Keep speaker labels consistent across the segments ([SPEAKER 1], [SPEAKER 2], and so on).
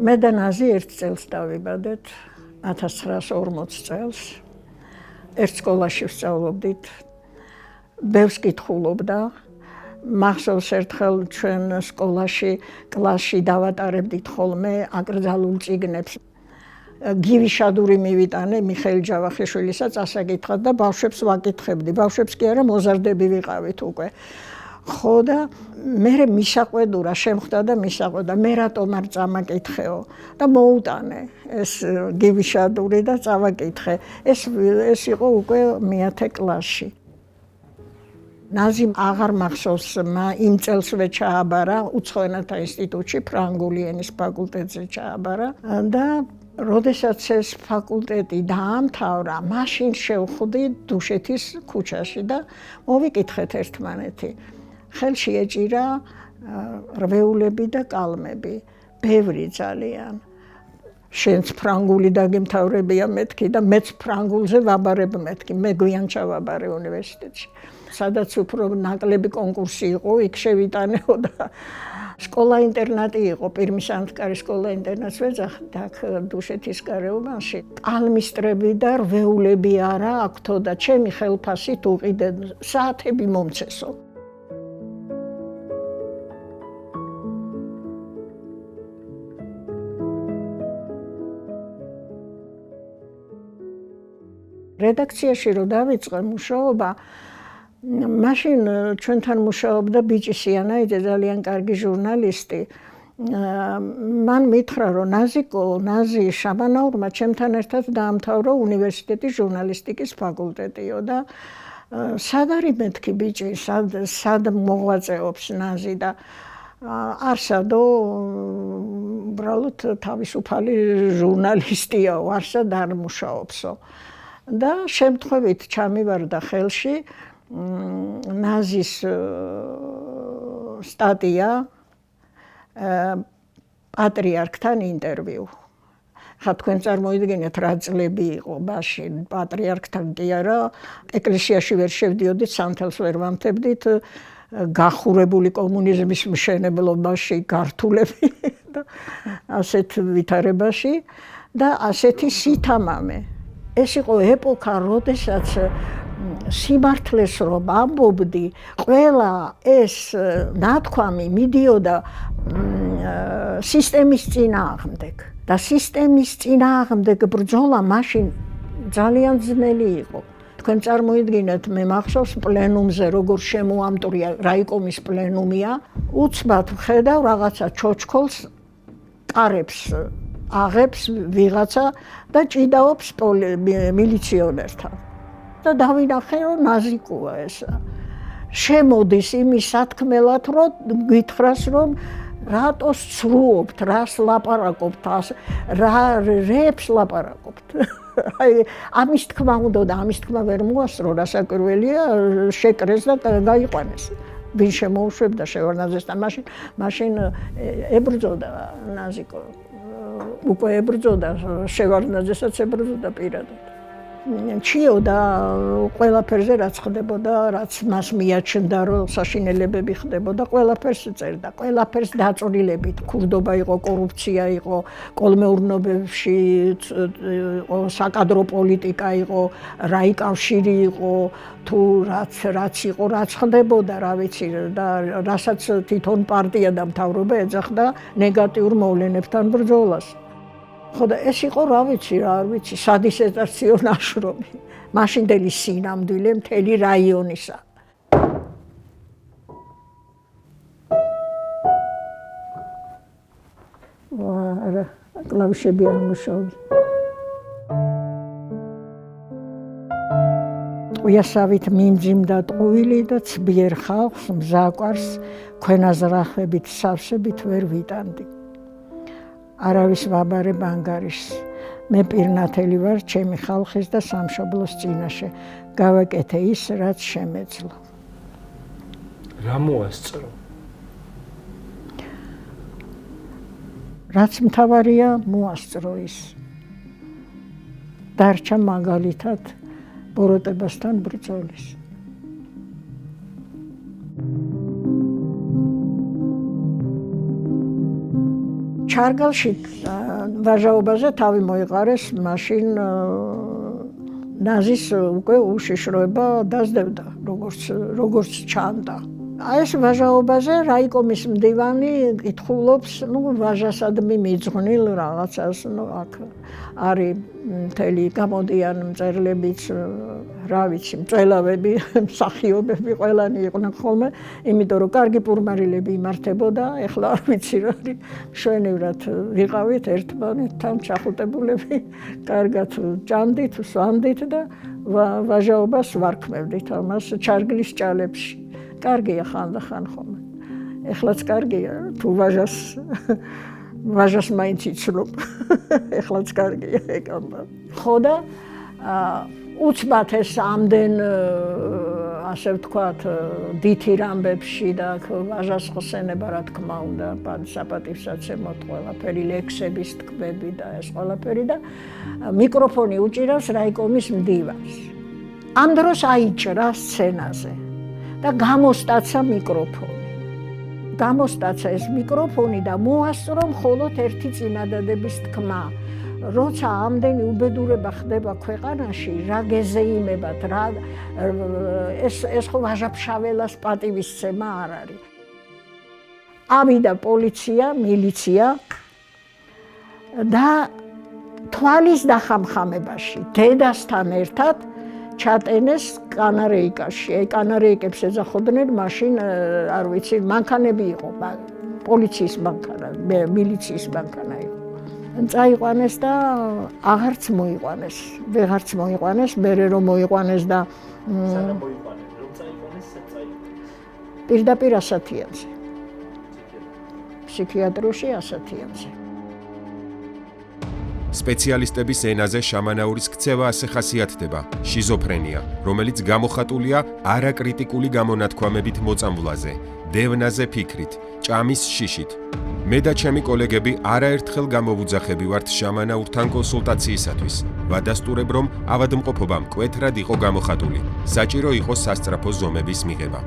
[SPEAKER 1] მე და ნაზი ერთ წელს დავიბადეთ 1940 წელს. ერთ სკოლაში ვსწავლობდით. ბევრს კითხულობდა. მახსოვს ერთხელ ჩვენ სკოლაში კლასში დავატარებდით ხოლმე აკრძალულ წიგნებს. გივიშადური მივიტანე მიხეილ ჯავახიშვილისაც ასაკითხად და ბავშვებს ვაკითხებდი. ბავშვებს კი არა მოზარდები ვიყავით უკვე. ხო და მე მისაყვედურა შემხვდა და მისაყვედურა მე რატომ არ წამაკითხეო და მოუტანე ეს გივიშადური და წავაკითხე. ეს იყო უკვე მე-10 კლასში. ნაზიმ აღარ მახსოვს იმ წელსვე ჩააბარა უცხო ენათა ინსტიტუტში ფრანგული ენის ფაკულტეტზე ჩააბარა და როდესაც ეს ფაკულტეტი დაამთავრა, მაშინ შევხვდი დუშეთის ქუჩაში და მოვიკითხეთ ერთმანეთი. ხელში ეჭირა რვეულები და კალმები, ბევრი ძალიან. შენც ფრანგული დაგემთავრებია მეთქი და მეც ფრანგულზე ვაბარებ მეთქი, მე გვიან ჩავაბარე უნივერსიტეტში. სადაც უფრო ნაკლები კონკურსი იყო, იქ შევიტანეო და სკოლა-ინტერნატი იყო, პირმის ანთკარი სკოლა-ინტერნატს ვეძახდით აქ დუშეთის გარეუბანში. კალმისტრები და რვეულები არა აქთო და ჩემი ხელფასით უყიდე საათები მომცესო. რედაქციაში რო დავიწყე მუშაობა, მაშინ ჩვენთან მუშაობდა ბიჭი სიანაიძე, ძალიან კარგი ჟურნალისტი. მან მითხრა, რომ ნაზი შაბანაურმა ჩემთან ერთად დაამთავრა უნივერსიტეტის ჟურნალისტიკის ფაკულტეტიო და სად არის მეთქი ბიჭი, სად მოღვაწეობს ნაზი და არსადო უბრალოდ თავისუფალი ჟურნალისტიაო, არსად არ მუშაობსო. და შემთხვევით ჩამივარდა ხელში ნაზის სტატია პატრიარქთან ინტერვიუ. ხა თქვენ წარმოიდგინეთ რა წლები იყო მაშინ პატრიარქთან კი არა, ეკლესიაში ვერ შევდიოდით, სანთელს ვერ ვამთებდით, გახურებული კომუნიზმის მშენებლობაში გართულები და ასეთ ვითარებაში და ასეთი სითამამე. ეს იყო ეპოქა, როდესაც სიმართლეს რომ ამბობდი, ყველა ეს ნათქვამი მიდიოდა სისტემის წინააღმდეგ და სისტემის წინააღმდეგ ბრძოლა მაშინ ძალიან ძნელი იყო. თქვენ წარმოიდგინეთ, მე მახსოვს პლენუმზე როგორ შემოამტვრია, რაიკომის პლენუმია, უცბად ვხედავ რაღაცა ჩოჩქოლს კარებს აღებს ვიღაცა და ჭიდაობს მილიციონერთან. და დავინახე, რომ ნაზიკოა ესა. შემოდის იმის სათქმელად, რომ გითხრას, რომ რატო სცრუობთ, რას ლაპარაკობთ, რა რეებს ლაპარაკობთ. აი, ამის თქმა უნდა და ამის თქმა ვერ მოასწრო, რასაკვირველია, შეკრეს და გაიყვანეს. ვინ შემოუშვებდა შევარდნაძესთან, მაშინ ებრძოდა ნაზიკო. უკვე ებრძოდა შევარდნაძესაც ებრძოდა პირადად. ჩიოდა ყველაფერზე რაც ხდებოდა, რაც მას მიაჩნდა, რომ საშინელებები ხდებოდა, ყველაფერს წერდა, ყველაფერს დაწვრილებით. ქურდობა იყო, კორუფცია იყო, კოლმეურნობებში იყო, საკადრო პოლიტიკა იყო, რაიკავშირი იყო, თუ რაც იყო, რაც ხდებოდა, რა ვიცი და რასაც თვითონ პარტია და მთავრობა ეძახდა ნეგატიურ მოვლენებთან ბრძოლას. ხო და ეს იყო რა ვიცი, სადისერტაციო ნაშრომი. მაშინდელი სინამდვილე მთელი რაიონისა. არა, კლავიშები არ მუშაობს. ტყვიასავით მინძიმდა ტყუილი და ცბიერ ხალხს მზაკვარს ქვენაზრახებით სავსებით ვერ ვიტანდი. არავის ვაბარებ ანგარიშს. მე პირნათელი ვარ ჩემი ხალხის და სამშობლოს წინაშე. გავაკეთე ის, რაც შემეძლო.
[SPEAKER 2] რა მოასწრო?
[SPEAKER 1] რაც მთავარია, მოასწრო ის. დარჩა მაგალითად ბოროტებასთან ბრძოლის. ჩარგალში ვაჟაობაზე თავი მოიყარეს, მაშინ ნაზის უკვე უშიშროება დაძდებდა, როგორც ჩანდა. ეს ვაჟაობაზე რაიკომის მდივანი კითხულობს, ვაჟასადმი მიძღვნილ რაღაცას, აქ არის მთელი გამოდიან მწერლებიც, რა ვიცი, მწველავები, მსახიობები ყველანი იყვნენ ხოლმე, იმიტომ რომ კარგი პურმარილები იმართებოდა, ეხლა არ ვიცი რა არის, მშვენივრად ვიყავით ერთმანეთთან ჩახუტებულები, კარგად ჭამდით, სვამდით და ვაჟაობას ვარქმევდით ამას ჩარგლის ჭალებში. კარგია ხანდახან ხოლმე. ეხლაც კარგია, თუ ვაჟას მაინც იცნობ. ეხლაც კარგია ეგ ამბავი. ხო და უცბად ეს ამდენ ასე ვთქვათ დითირ ამბებში და ვაჟას ხსენება რა თქმა უნდა საპატივსაცემოთ ყველაფერი ლექსების თქმები და ეს ყველაფერი და მიკროფონი უჭირავს რაიკომის მდივანს. ამ დროს აიჭრა სცენაზე. და გამოსტაცა მიკროფონი. გამოსტაცა ეს მიკროფონი და მოასწრო მხოლოდ ერთი წინადადების თქმა. როცა ამდენი უბედურება ხდება ქვეყანაში, რა გეზეიმებათ, რა ეს ხო ვაჟაფშაველას პატივისცემა არ არის. ავიდა პოლიცია, მილიცია და თვალის დახამხამებაში დედასთან ერთად ჩატენეს კანარეიკაში. კანარეიკებს ეძახოდნენ, მაშინ არ ვიცი, მანქანები იყო, პოლიციის მანქანა, მილიციის მანქანა იყო. წაიყვანეს და აღარც მოიყვანეს. ვეღარც მოიყვანეს, მერე რომ მოიყვანეს და
[SPEAKER 3] სანამ მოიყვანეს, რომ წაიყვანეს, წაიყვანეს.
[SPEAKER 1] პირდაპირ ასათიანზე. ფსიქიატრიაში ასათიანზე.
[SPEAKER 4] სპეციალისტების ენაზე შამანაურის ქცევა ასე ხასიათდება: შიზოფრენია, რომელიც გამოხატულია არაკრიტიკული გამონათქვამებით მოწამვლაზე, დევნაზე ფიქრით, ჭამის შიშით. მე და ჩემი კოლეგები არაერთხელ გამოვუძახები ვართ შამანაურთან კონსულტაციისათვის. ვადასტურებ, რომ ავადმყოფობა მკვეთრად იყო გამოხატული. საჭირო იყო სასწრაფო ზომების მიღება.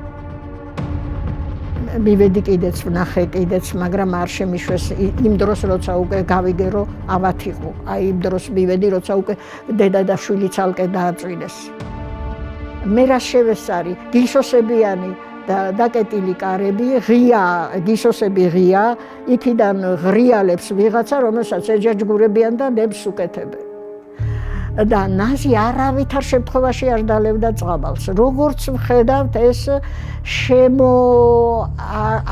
[SPEAKER 1] მივედი კიდეც, ვნახე კიდეც, მაგრამ არ შემიშვეს იმ დროს, როცა უკვე გავიგე, რომ ავად იყო. აი იმ დროს მივედი, როცა უკვე დედა და შვილი ცალკე დააწვინეს. მე რა შევესწარი, გისოსებიანი და დაკეტილი კარები, ღია, გისოსები ღია, იქიდან ღრიალებს ვიღაცა, რომელსაც ეჯაჯგურებიან და ნებს უკეთებენ. და ნაზი არავითარ შემთხვევაში არ დალევდა წყაბალს. როგორც ვხედავთ, ეს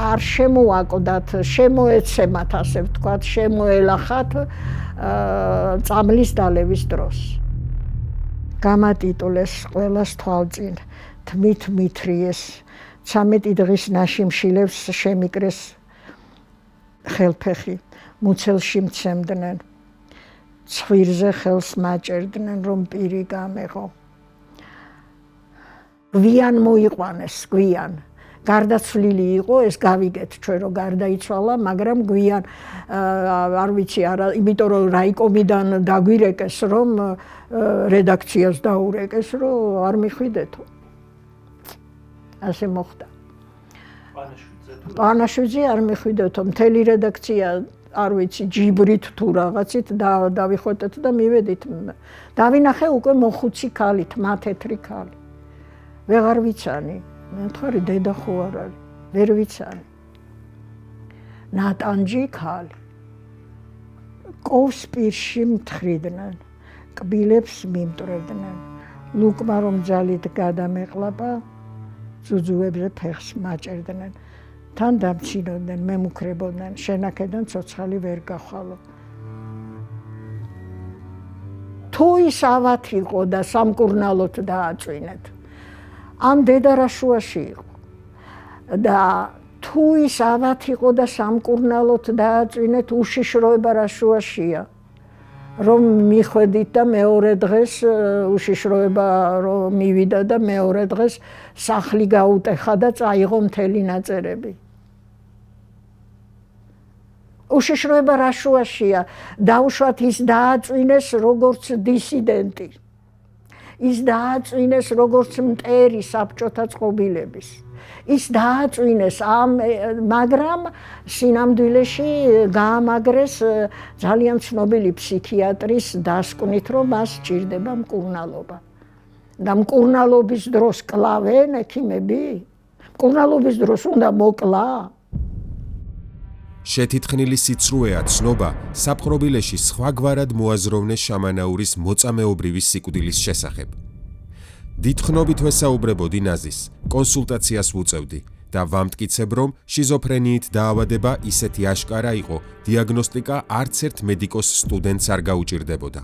[SPEAKER 1] არ შემოაკვდათ, შემოეცემათ, ასე ვთქვათ, შემოელახათ წამლის დალევის დროს. გამატიტულეს ყველას თვალწინ, თმით მithრიეს, 13 დღის ნაშიმშილებს შემიკრეს ხელფეხი, მუცელში მცემდნენ. ცხვირზე ხელს მაჭერდნენ, რომ პირი გამეღო. გვიან მოიყვანეს, გვიან. გარდაცვლილი იყო, ეს გავიგეთ ჩვენ, რომ გარდაიცვალა, მაგრამ გვიან, არ ვიცი, არა, იმიტომ რომ რაიკომიდან დაგვირეკეს, რომ რედაქციას დაურეკეს, რომ არ მიხვიდეთო. ასე მოხდა. პანაშვიძე არ მიხვიდეთო, მთელი რედაქცია არ ვიცი, ჯიბრით თუ რაღაცით დავიხոտეთ და მივედით. დავინახე უკვე მოხუცი ქალი, თმათეთრი ქალი. ვეღარ ვიცანი, მე ვთქვი, დედა ხო არ არის, ვერ ვიცანი. ნატანჯი ქალი. კოვს პირში მთხრიდნენ, კბილებს მიმტრევდნენ. ლუკმა რომ ძალით გადამეყლაპა, ძუძუებზე ფეხს მაჭერდნენ. თან დამჩინოდნენ, მემუქრებოდნენ, შენაკედან ცოცხალი ვერ გახვალო. თუ ის ავად იყო და სამკურნალოდ დააწვინეთ, ამ დედა რა შუაში იყო. და თუ ის ავად იყო და სამკურნალოდ დააწვინეთ, უშიშროება რა შუაშია. რომ მიხვედით და მეორე დღეს უშიშროება რომ მივიდა და მეორე დღეს სახლი გაუტეხა და წაიღო მთელი ნაწერები. უშიშროება რა შუაშია, დაუშვათ ის დააწვინეს როგორც დისიდენტი. ის დააწვინეს როგორც მტერი საბჭოთა წყობილების. ის დააწვინეს მაგრამ სინამდვილეში გაამაგრეს ძალიან ცნობილი ფსიქიატრის დასკვნით, რომ მას სჭირდება მკურნალობა. და მკურნალობის დროს კლავენ ექიმები? მკურნალობის დროს უნდა მოკლა?
[SPEAKER 4] შეთითხნილი სიცრუეა ცნობა საპყრობილეში სხვაგვარად მოაზროვნეს შამანაურის მოწამეობრივი სიკვდილის შესახებ. დიდხნობით ვესაუბრებოდი ნაზის, კონსულტაციას ვუწევდი და ვამტკიცებ, რომ შიზოფრენიით დაავადება ისეთი აშკარა იყო, დიაგნოსტიკა არც ერთ მედიკოს სტუდენტს არ გაუჭირდებოდა.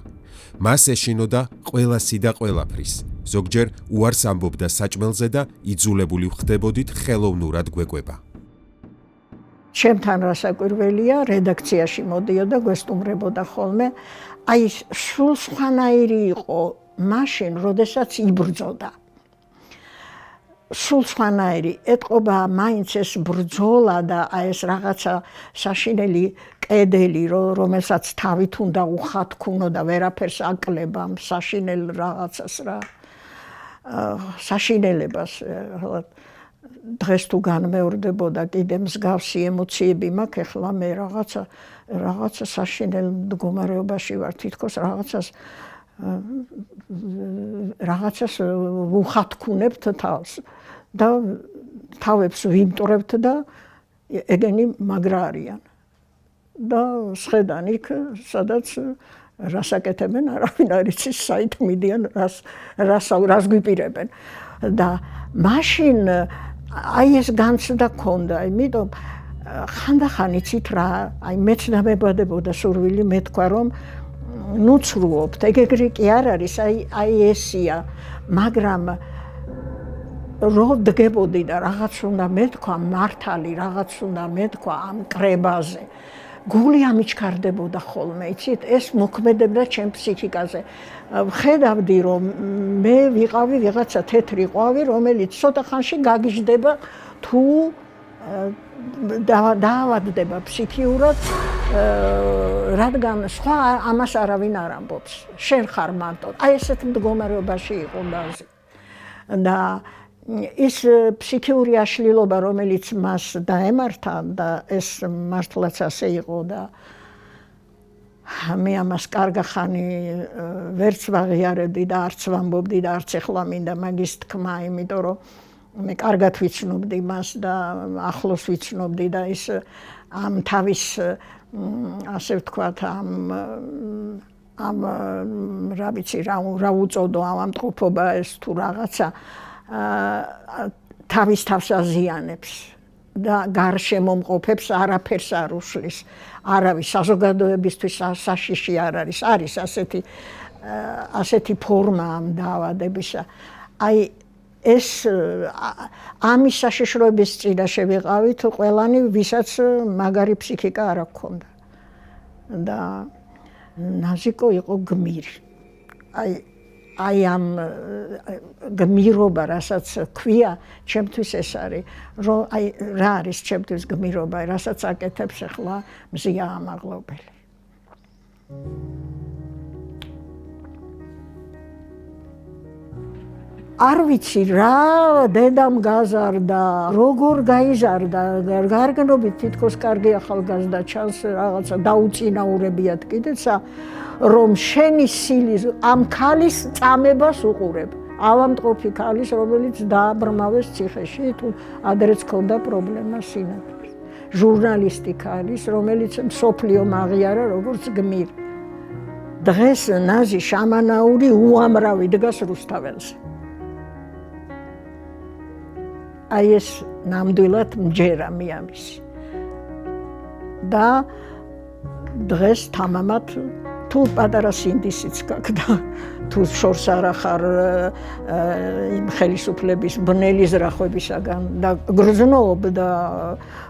[SPEAKER 4] მას ეშინოდა ყველასი და ყველაფრის. ზოგჯერ უარს ამბობდა საჭმელზე და იძულებული ვხდებოდით ხელოვნურად გვეკვება.
[SPEAKER 1] ჩემთან რასაკვირველია, რედაქციაში მოდიოდა, გვესტუმრებოდა ხოლმე, აი სულ სხვანაირი იყო მაშინ, როდესაც იბრძოდა. სულ სხვანაირი, ეთყობა მაინც ეს ბრძოლა და აი ეს რაღაცა საშინელი კედელი, რომელსაც თავით უნდა უხათქუნო და ვერაფერს აკლება საშინელ რაღაცას რა. საშინელებას დღეს თუ განმეორდებოდა კიდე მსგავსი ემოციები მაქვს, ეხლა მე რაღაცა საშინელ მდგომარეობაში ვარ, თითქოს რაღაცას ვუხათქუნებთ თავს და თავებს ვიმტვრებთ და ეგენი მაგრა არიან. და სხედან იქ, სადაც რასაკეთებენ, არავინ არ იცის, საით მიდიან, რას გვიპირებენ. და მაშინ აი ეს განცდა ქონდა, იმიტომ ხანდახან იცით რა, აი მეც დამებადებოდა სურვილი, მე თქვა რომ ნუ ცრუობთ, ეგრე კი არ არის, აი ესია, მაგრამ რო დგებოდი და რაღაც უნდა მეთქვა მართალი, რაღაც უნდა მეთქვა ამ კრებაზე. გული ამიჩქარდებოდა ხოლმე, იცით, ეს მოქმედებდა ჩემ ფსიქიკაზე. ვხედავდი, რომ მე ვიყავი ვიღაცა თეთრი ყვავი, რომელიც ცოტა ხანში გაგიჟდება თუ დაავადდება ფსიქიურად, რადგან სხვა ამას არავინ არ ამბობს. შენ ხარ მარტო. აი ესეთ მდგომარეობაში იყო ნაზი. და ის ფსიქიური აშლილობა, რომელიც მას დაემართა და ეს მართლაც ასე იყო და მე ამას კარგი ხანი ვერც ვაღიარებდი და არც ვამბობდი და არც ეხლა მინდა მაგის თქმა, იმიტომ რომ მე კარგად ვიცნობდი მას და ახლოს ვიცნობდი და ის ამ თავის ასე ვთქვათ ამ რა ვიცი რა უწოდო ამ მტყოფობა ეს თუ რაღაცა თავის თავს აზიანებს და გარშემო მყოფებს არაფერს არ უშლის. არავის საზოგადოებისთვის საშიში არ არის. არის ასეთი ფორმა ამ დაავადებისა. აი ეს ამის საშიშროების წინაშე ვიყავით ყველანი, ვისაც მაგარი ფსიქიკა არ აქვს. და ნაზიკო იყო გმირი. აი ამ გმირობა, რასაც ქვია, ჩემთვის ეს არის, რომ აი რა არის ჩემთვის გმირობა, რასაც აკეთებს ახლა მზია ამაღლობელი. არ ვიცი რა დედამ გაზარდა, როგორ გაიზარდა, გარგნობით თითქოს კარგი ახალგაზრდა ჩანს, რაღაცა დაუწინაურებიათ კიდეცა, რომ შენი სილის ამ ქალის წამებას უყურებ. ავამტყოფი ქალის, რომელიც დააბრმავეს ციხეში, თუ ადრეც ჰქონდა პრობლემა სინათლის. ჟურნალისტი ქალის, რომელიც მსოფლიო აღიარა როგორც გმირი. დღეს ნაზი შამანაური უამრავი დგას რუსთაველზე. აი ეს ნამდვილად მჯერა მიამისი. და დღეს თამამად თუ პატარა სინდისიც გაქვს და თუ შორს არ ახარ იმ ხელისუფლების ბნელი ზრახვებისაგან და გრძნობ და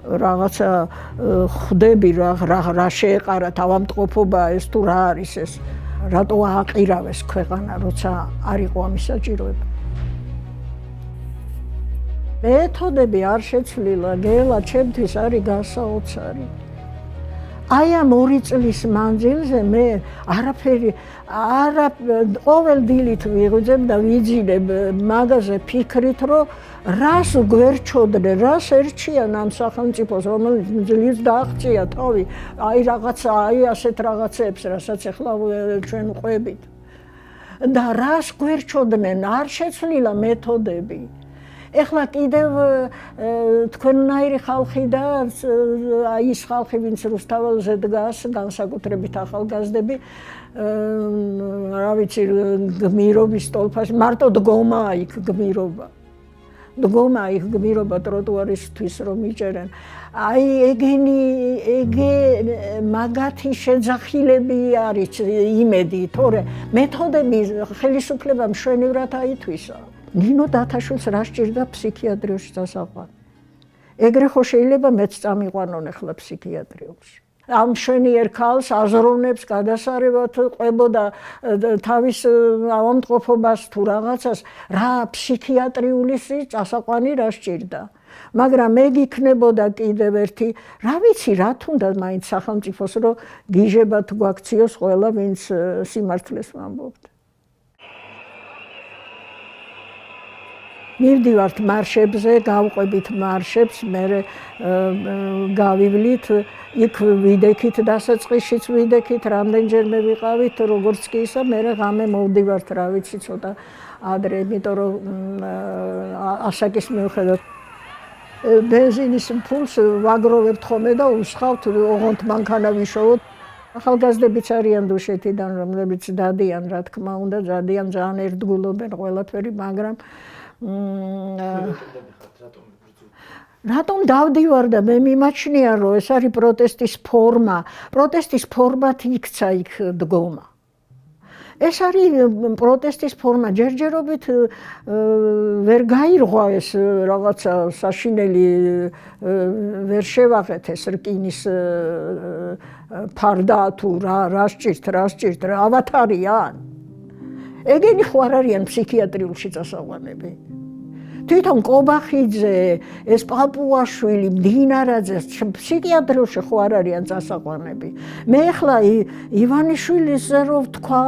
[SPEAKER 1] რაღაცა ხვდები რა შეეყარა თავამტყოფობა ეს თუ რა არის ეს, რატო ააყირავეს ქვეყანა, როცა არ იყო ამის საჭიროება. მეთოდები არ შეცვლილა, გელა ჩემთვის არის გასაოცარი. აი ამ 2 წლის მანძილზე მე არაფერი ყოველ დილით ვიღვიძებ და ვიძინებ მაგაზე ფიქრით, რომ რას გვერჩოდნენ, რას ერჩიან ამ სახელმწიფოს, რომელიც ძლივს დააღწია თავი, აი რაღაცა, აი ასეთ რაღაცებს, რასაც ახლა ჩვენ ყვებით. და რას გვერჩოდნენ, არ შეცვლილა მეთოდები. ეხლა კიდევ თქვენნაირი ხალხი და აი ის ხალხი, ვინც რუსთაველზე დგას, განსაკუთრებით ახალგაზრდები, რა ვიცი, გმირობის ტოლფაში, მარტო დგომაა იქ გმირობა. დგომა იქ გმირობა ტროტუარისთვის რომ იჭერენ. აი მაგათი შეძახილები არის იმედი, თორე მეთოდები ხელისუფლებამ მშვენივრად აითვისა. ნინო დათაშვილს რა სჭირდა ფსიქიატრიაში დასაყვანი. ეგრე ხო შეიძლება მეც წამიყვანონ ახლა ფსიქიატრიაში. ამ მშვენიერ ქალს აზროვნებს გადასარევად ყვებოდა თავის ავადმყოფობას თუ რაღაცას, რა ფსიქიატრიული წასაყვანი რა სჭირდა. მაგრამ ეგ იქნებოდა კიდევ ერთი, რა ვიცი, რა თუნდა მაინც სახელმწიფოს, რომ გიჟებათ გვაქციოს ყველა, ვინც სიმართლეს ვამბობთ. მივდივართ მარშებზე, გავყვებით მარშებს, მე გავივლით, იქ ვიდექით, დასაწყისშიც ვიდექით, რამდენჯერმე ვიყავით, როგორც კი ისა, მე ღამე მოვდივართ, რა ვიცი, ცოტა ადრე, იმიტომ რომ ასაკის მიუხედავად ბენზინის ფულს ვაგროვებთ ხოლმე და უსხავთ, ოღონდ მანქანა ვიშოვოთ. ახალგაზრდებიც არიან დუშეთიდან, რომლებიც დადიან, რა თქმა უნდა, დადიან, ძალიან ერთგულობენ ყველაფერი, მაგრამ რატომ დავდივარ და მე მიმაჩნია, რომ ეს არის პროტესტის ფორმა. პროტესტის ფორმად იქცა იქ დგომა. ეს არის პროტესტის ფორმა, ჯერჯერობით ვერ გაირღვა ეს რაღაცა საშინელი, ვერ შევაღეთ ეს რკინის ფარდა თუ რა სჭირთ, რა ავათარიან. ეგენი ხო არ არიან ფსიქიატრიულში წასაყვანები. თვითონ კობახიძე, ეს პაპუაშვილი, მდინარაძე, ფსიქიატრიულში ხო არ არიან წასაყვანები. მე ახლა ივანიშვილიზე რო ვთქვა,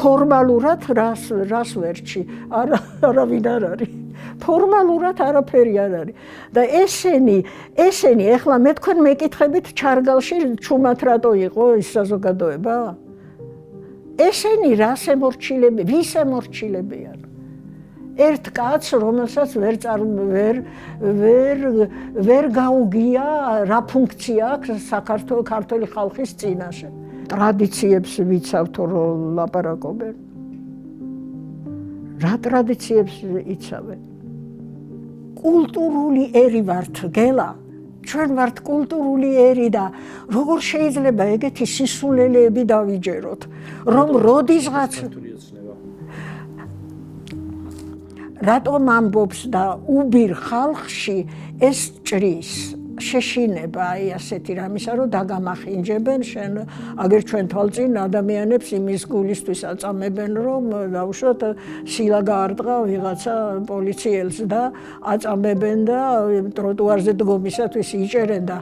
[SPEAKER 1] ფორმალურად რას ვერჩი, არავინ არ არის. ფორმალურად არაფერი არ არის. და ესენი ახლა მე თქვენ მეკითხებით ჩარგალში ჩუმად რატო იყო ის საზოგადოება? ესენი რას ემორჩილები, ვის ემორჩილებიან? ერთ კაცს, რომელსაც ვერ გაუგია რა ფუნქცია აქვს ქართული ხალხის წინაშე. ტრადიციებს ვიცავთ რომ ლაპარაკობენ. რა ტრადიციებს იცავენ? კულტურული ერი ვართ, გელა. ჩვენ ვართ კულტურული ერი და როგორ შეიძლება ეგეთი სისულელეები დავიჯეროთ, რომ როდისღაც რატომ ამბობს და უბირ ხალხში ეს ჭრის შეშინება აი ასეთი რამისა, რომ დაგამახინჯებენ შენ აგერ ჩვენ თვალწინ ადამიანებს იმის გულისთვის აწამებენ, რომ დაუშვათ სილა გაარტყა ვიღაცა პოლიციელს და აწამებენ და ტროტუარზე დგომისათვის იჭერენ და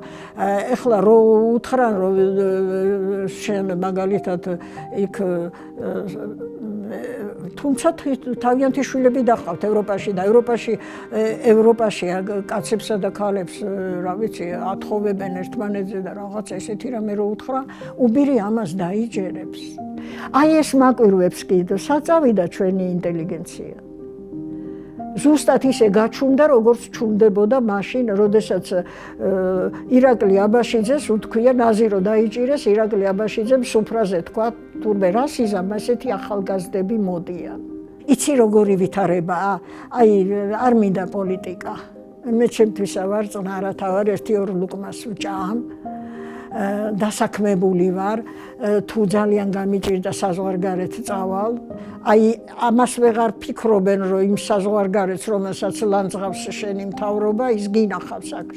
[SPEAKER 1] ეხლა რო უთხრან რომ შენ მაგალითად იქ თუმცა თავიანთი შვილები დახავთ ევროპაში და ევროპაში კაცებსა და ქალებს რა ვიცი ათხოვებენ ერთმანეთზე და რაღაც ესეთი რამე რო უთხრა უბირი ამას დაიჯერებს. აი ეს მაკვირვებს კიდე საწავიდა ჩვენი ინტელიგენცია. ზუსტად ისე გაჩუმდა, როგორც ჩუმდებოდა მაშინ, როდესაც ირაკლი აბაშიძეს უთქვია ნაზირო დაიჭირეს, ირაკლი აბაშიძემ სუფრაზე თქვა, თურმე რას იზამ, ასეთი ახალგაზრდები მოდიან. იცი როგორი ვითარება, აი არ მინდა პოლიტიკა. მე ჩემთვის ვარ წნარათა ვარ, 1-2 ლუკმას ვჭამ. დასაქმებული ვარ, თუ ძალიან გამიჭირდა საზღვარგარეთ წავალ. აი ამას ვეღარ ფიქრობენ, რომ იმ საზღვარგარეთს, რომელსაც ლანძღავს შენი მთავრობა, ის გინახავს აქ.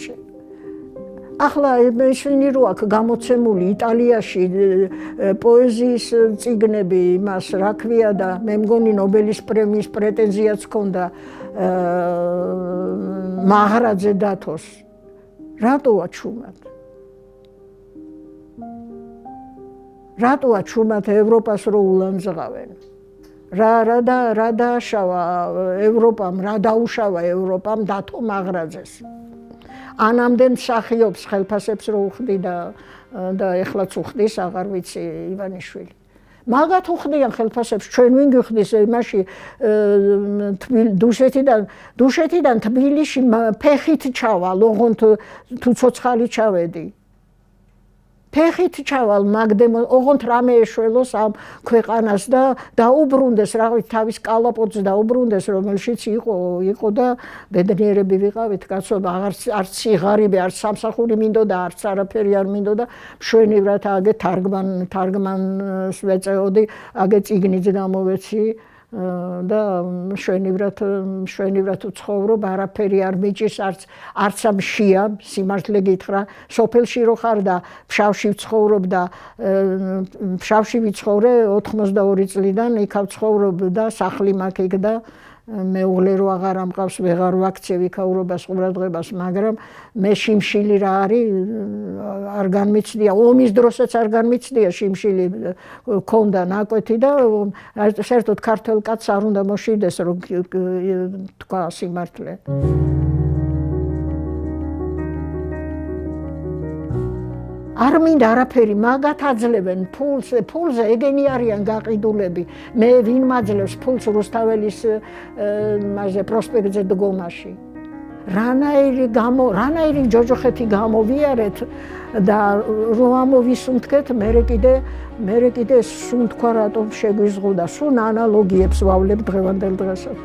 [SPEAKER 1] ახლა მეშვენი რო აქ გამოცემული იტალიაში პოეზიის წიგნები, იმას რა ქვია და მე მგონი ნობელის პრემიის პრეტენზიაც ჰქონდა მაღრაძე დათოს. რატოა ჩუმად? რატოა ჩუმად ევროპას რო ულანძღავენ? რა დააშავა ევროპამ, რა დაუშავა ევროპამ დათო მაღრაძეს. ანამდე მსახიობს ხელფასებს რო უხდი და ეხლაც უხდის, აღარ ვიცი ივანიშვილი. მაგათ უხდიან ხელფასებს, ჩვენ ვინ გიხდის იმაში დუშეთიდან თბილისში ფეხით ჩავალ, ოღონდ თუ ცოცხალი ჩავედი. ფეხით ჩავალ მაგდემო, ოღონდ რამე ეშველოს ამ ქვეყანას და დაუბრუნდეს, რაღაც თავის კალაპოტს დაუბრუნდეს, რომელშიც იყო და ბედნიერები ვიყავით, კაცო, არც სიღარიბე, არც სამსახური მინდოდა, არც არაფერი არ მინდოდა, მშვენივრად აგე თარგმანს ვეწეოდი, აგე წიგნიც გამოვეცი და მშვენივრად ვცხოვრობ, არაფერი არ მიჭირს, არც ამ შია, სიმართლე გითხრა, სოფელში რო ხარ და ფშავში ვცხოვრობ და ფშავში ვიცხოვრე 82 წლიდან, იქ ვცხოვრობ და სახლი მაქვს იქ და მეუღლე რო აღარ ამყავს, ვეღარ ვაქცევ იქაურობას ყურადღებას, მაგრამ მე შიმშილი რა არის არ განმიცდია, ომის დროსაც არ განმიცდია შიმშილი ქონდა ნაკვეთი და საერთოდ ქართველ კაცს არ უნდა მოშიდეს, რომ თქვა სიმართლე. არ მინდა არაფერი, მაგათ აძლევენ ფულზე ეგენი არიან გაყიდულები. მე ვინ მაძლევს ფულს რუსთაველის პროსპექტზე დგომაში. რანაირი ჯოჯოხეთი გამოვიარეთ და რო ამოვისუნთქეთ, მე კიდე სულ თქვა რატომ შეგვიზღუდა, სულ ანალოგიებს ვავლებ დღევანდელ დღესაც.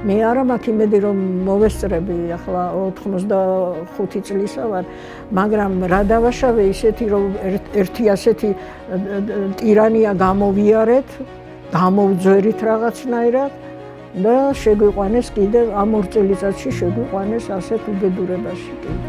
[SPEAKER 1] მე არა მაქვს იმედი რომ მოვესწრები, ახლა 85 წლისა ვარ, მაგრამ რა დავაშავე ისეთი რომ ერთი ასეთი ტირანია გამოვიარეთ, გამოვძვერით რაღაცნაირად და შეგვიყვანეს კიდევ ამ 2 წელიწადში შეგვიყვანეს ასეთ უბედურებაში კიდე.